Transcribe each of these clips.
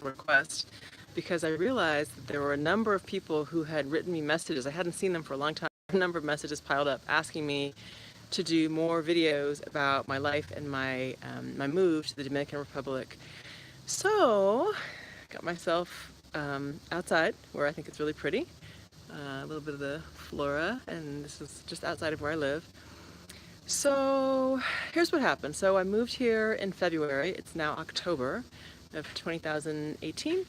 request because I realized that there were a number of people who had written me messages. I hadn't seen them for a long time. A number of messages piled up asking me to do more videos about my life and my my move to the Dominican Republic. So, got myself outside where I think it's really pretty. A little bit of the flora, and this is just outside of where I live. So here's what happened. So I moved here in February. It's now October of 2018.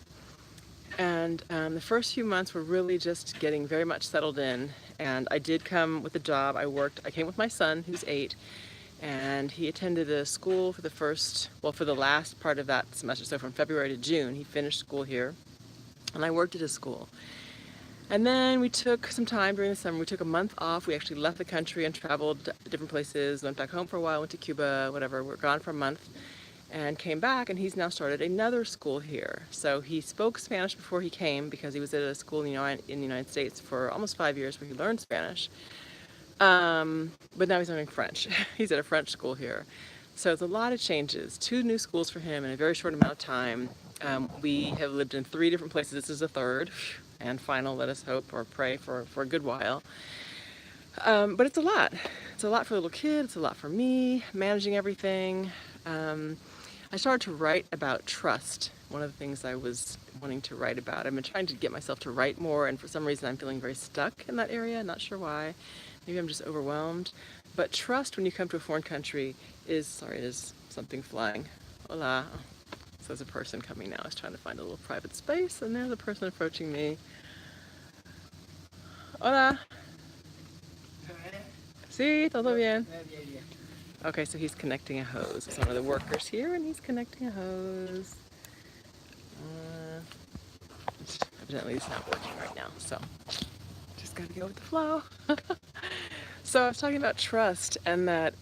And the first few months were really just getting very much settled in. And I did come with a job. I came with my son, who's 8, and he attended a school for for the last part of that semester. So from February to June, he finished school here, and I worked at his school. And then we took some time during the summer. We took a month off. We actually left the country and traveled to different places, went back home for a while, went to Cuba, whatever. We're gone for a month and came back, and he's now started another school here. So he spoke Spanish before he came because he was at a school in the United States for almost 5 years where he learned Spanish. But now he's learning French. He's at a French school here. So it's a lot of changes. 2 new schools for him in a very short amount of time. We have lived in 3 different places. This is the 3rd and final, let us hope or pray for a good while. But it's a lot. It's a lot for the little kid. It's a lot for me, managing everything. I started to write about trust. One of the things I was wanting to write about. I've been trying to get myself to write more, and for some reason I'm feeling very stuck in that area. Not sure why. Maybe I'm just overwhelmed. But trust when you come to a foreign country is, sorry, there's something flying. Hola. So there's a person coming now. I was trying to find a little private space, and there's a person approaching me. Hola. Sí, todo bien. Okay, so he's connecting a hose. It's one of the workers here, and he's connecting a hose. Evidently it's not working right now, so just gotta go with the flow. So I was talking about trust, and that,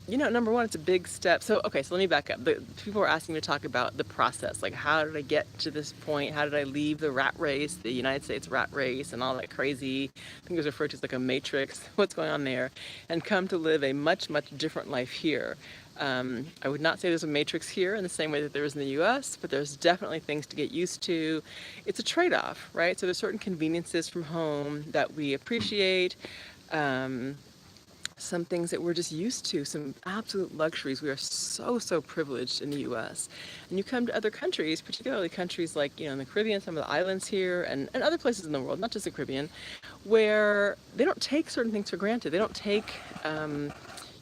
you know, number one, it's a big step. So, okay, so let me back up. People were asking me to talk about the process, like how did I get to this point? How did I leave the rat race, the United States rat race, and all that crazy, I think it was referred to as like a matrix, what's going on there, and come to live a much, much different life here. I would not say there's a matrix here in the same way that there is in the US, but there's definitely things to get used to. It's a trade-off, right? So there's certain conveniences from home that we appreciate. Some things that we're just used to, some absolute luxuries. We are so, so privileged in the US. And you come to other countries, particularly countries like, you know, in the Caribbean, some of the islands here, and other places in the world, not just the Caribbean, where they don't take certain things for granted. They don't take,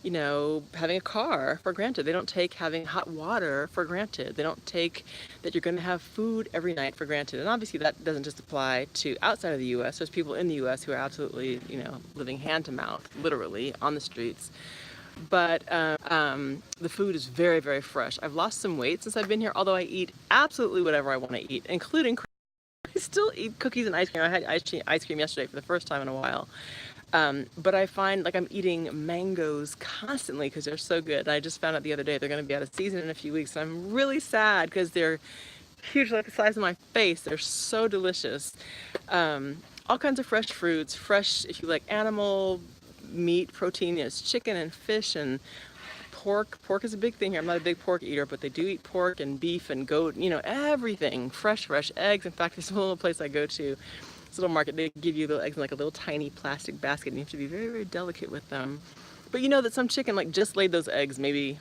you know, having a car for granted. They don't take having hot water for granted. They don't take that you're going to have food every night for granted. And obviously that doesn't just apply to outside of the US. There's people in the US who are absolutely, you know, living hand to mouth, literally, on the streets. But the food is very, very fresh. I've lost some weight since I've been here, although I eat absolutely whatever I want to eat, including I still eat cookies and ice cream. I had ice cream yesterday for the first time in a while. But I find like I'm eating mangoes constantly because they're so good. And I just found out the other day they're going to be out of season in a few weeks. And I'm really sad because they're huge, like the size of my face. They're so delicious. All kinds of fresh fruits, fresh, if you like animal meat, protein, it's chicken and fish and pork. Pork is a big thing here. I'm not a big pork eater, but they do eat pork and beef and goat, you know, everything. Fresh eggs. In fact, there's a little place I go to. This little market, they give you the eggs in like a little tiny plastic basket, and you have to be very, very delicate with them. But you know that some chicken like just laid those eggs maybe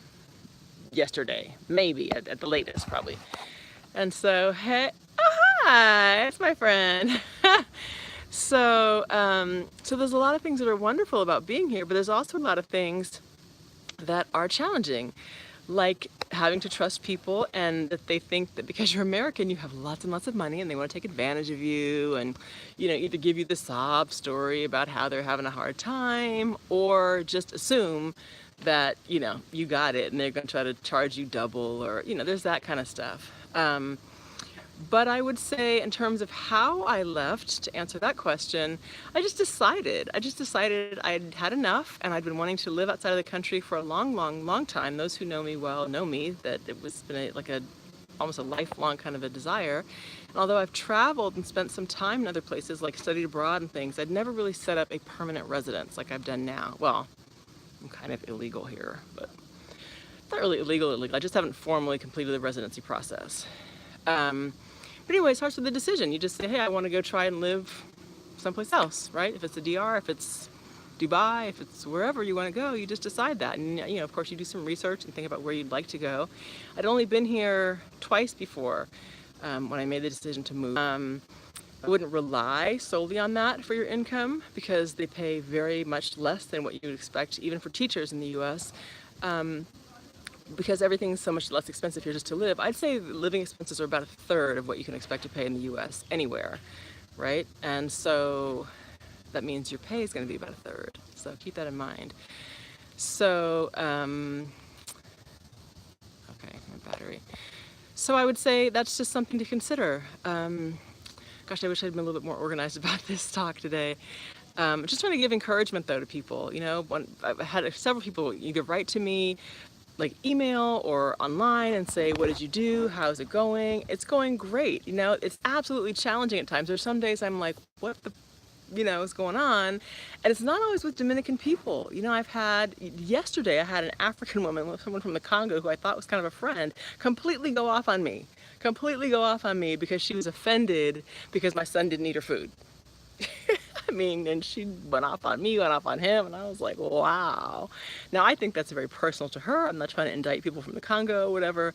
yesterday, maybe at the latest, probably. And so, hey, oh, hi, it's my friend. So there's a lot of things that are wonderful about being here, but there's also a lot of things that are challenging, like having to trust people and that they think that because you're American you have lots and lots of money and they want to take advantage of you and, you know, either give you the sob story about how they're having a hard time or just assume that, you know, you got it and they're going to try to charge you double, or, you know, there's that kind of stuff. But I would say in terms of how I left, to answer that question, I just decided I'd had enough, and I'd been wanting to live outside of the country for a long, long, long time. Those who know me well know me, that it was been almost a lifelong kind of a desire. And although I've traveled and spent some time in other places, like studied abroad and things, I'd never really set up a permanent residence like I've done now. Well, I'm kind of illegal here, but not really illegal. I just haven't formally completed the residency process. But anyway, it starts with a decision. You just say, hey, I want to go try and live someplace else, right? If it's the DR, if it's Dubai, if it's wherever you want to go, you just decide that. And, you know, of course, you do some research and think about where you'd like to go. I'd only been here twice before when I made the decision to move. I wouldn't rely solely on that for your income because they pay very much less than what you would expect, even for teachers in the US. Because everything's so much less expensive here just to live. I'd say living expenses are about a third of what you can expect to pay in the US anywhere, right? And so that means your pay is going to be about a third. So keep that in mind. So, okay, my battery. So I would say that's just something to consider. Gosh, I wish I'd been a little bit more organized about this talk today. Just trying to give encouragement though to people. You know, I've had several people either write to me, like email or online, and say, what did you do? How's it going? It's going great. You know, it's absolutely challenging at times. There's some days I'm like, what the, you know, is going on? And it's not always with Dominican people. You know, yesterday I had an African woman, someone from the Congo who I thought was kind of a friend, completely go off on me because she was offended because my son didn't eat her food. I mean, and she went off on me, went off on him, and I was like, wow. Now, I think that's very personal to her. I'm not trying to indict people from the Congo or whatever,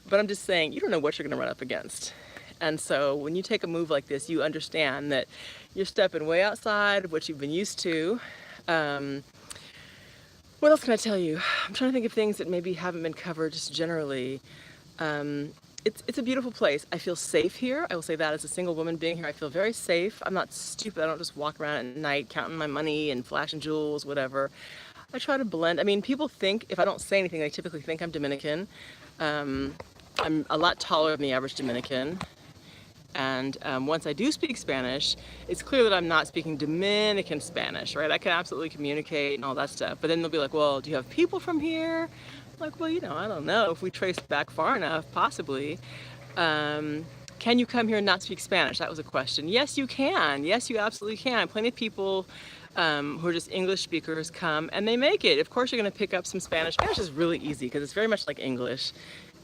but I'm just saying, you don't know what you're going to run up against. And so when you take a move like this, you understand that you're stepping way outside of what you've been used to. What else can I tell you? I'm trying to think of things that maybe haven't been covered just generally. It's a beautiful place. I feel safe here. I will say that as a single woman being here, I feel very safe. I'm not stupid. I don't just walk around at night counting my money and flashing jewels, whatever. I try to blend. I mean, people think, if I don't say anything, they typically think I'm Dominican. I'm a lot taller than the average Dominican. And once I do speak Spanish, it's clear that I'm not speaking Dominican Spanish, right? I can absolutely communicate and all that stuff. But then they'll be like, well, do you have people from here? Like, well, you know, I don't know. If we trace back far enough, possibly. Can you come here and not speak Spanish? That was a question. Yes, you can. Yes, you absolutely can. Plenty of people who are just English speakers come and they make it. Of course, you're going to pick up some Spanish. Spanish is really easy because it's very much like English.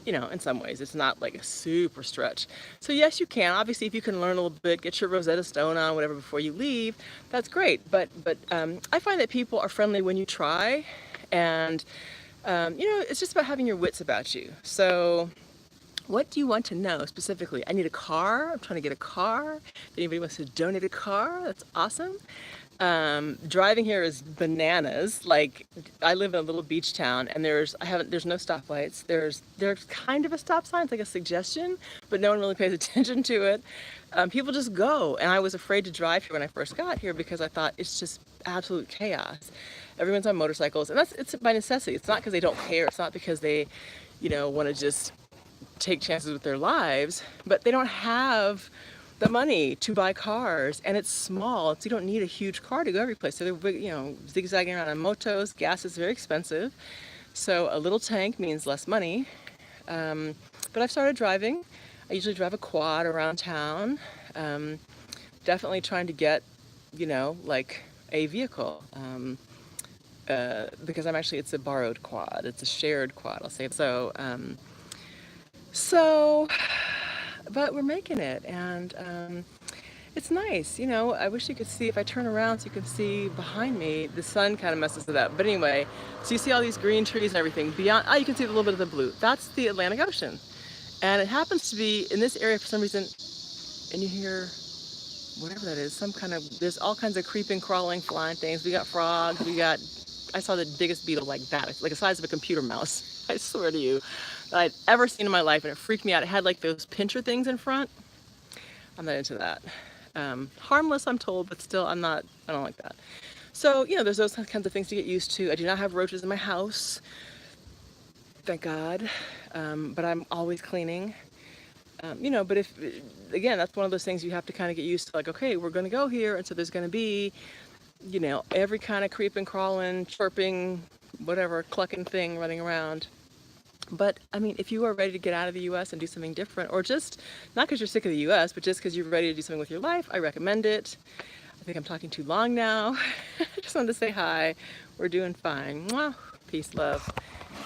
You know, in some ways, it's not like a super stretch. So yes, you can. Obviously, if you can learn a little bit, get your Rosetta Stone on, whatever, before you leave, that's great. But I find that people are friendly when you try, and you know, it's just about having your wits about you. So what do you want to know specifically? I need a car. I'm trying to get a car. If anybody wants to donate a car, that's awesome. Driving here is bananas. Like, I live in a little beach town, and there's no stoplights. There's kind of a stop sign. It's like a suggestion, but no one really pays attention to it. People just go, and I was afraid to drive here when I first got here because I thought it's just absolute chaos. Everyone's on motorcycles, and it's by necessity. It's not because they don't care. It's not because they, you know, want to just take chances with their lives, but they don't have the money to buy cars, and it's small, so you don't need a huge car to go every place. So they're, you know, zigzagging around on motos. Gas is very expensive, so a little tank means less money. But I've started driving. I usually drive a quad around town. Definitely trying to get, you know, like a vehicle, because it's a borrowed quad. It's a shared quad, I'll say. But we're making it, and it's nice, you know. I wish you could see, if I turn around so you can see behind me, the sun kind of messes it up. But anyway, so you see all these green trees and everything. Beyond, you can see a little bit of the blue. That's the Atlantic Ocean. And it happens to be in this area for some reason, and you hear whatever that is, there's all kinds of creeping, crawling, flying things. We got frogs, I saw the biggest beetle like that. It's like the size of a computer mouse, I swear to you, that I'd ever seen in my life, and it freaked me out. It had like those pincher things in front. I'm not into that. Harmless, I'm told, but still, I don't like that. So, you know, there's those kinds of things to get used to. I do not have roaches in my house, thank God, but I'm always cleaning. You know, but again, that's one of those things you have to kind of get used to, like, okay, we're going to go here, and so there's going to be, you know, every kind of creeping, crawling, chirping, whatever, clucking thing running around. But, I mean, if you are ready to get out of the U.S. and do something different, or just, not because you're sick of the U.S., but just because you're ready to do something with your life, I recommend it. I think I'm talking too long now. I just wanted to say hi. We're doing fine. Mwah. Peace, love.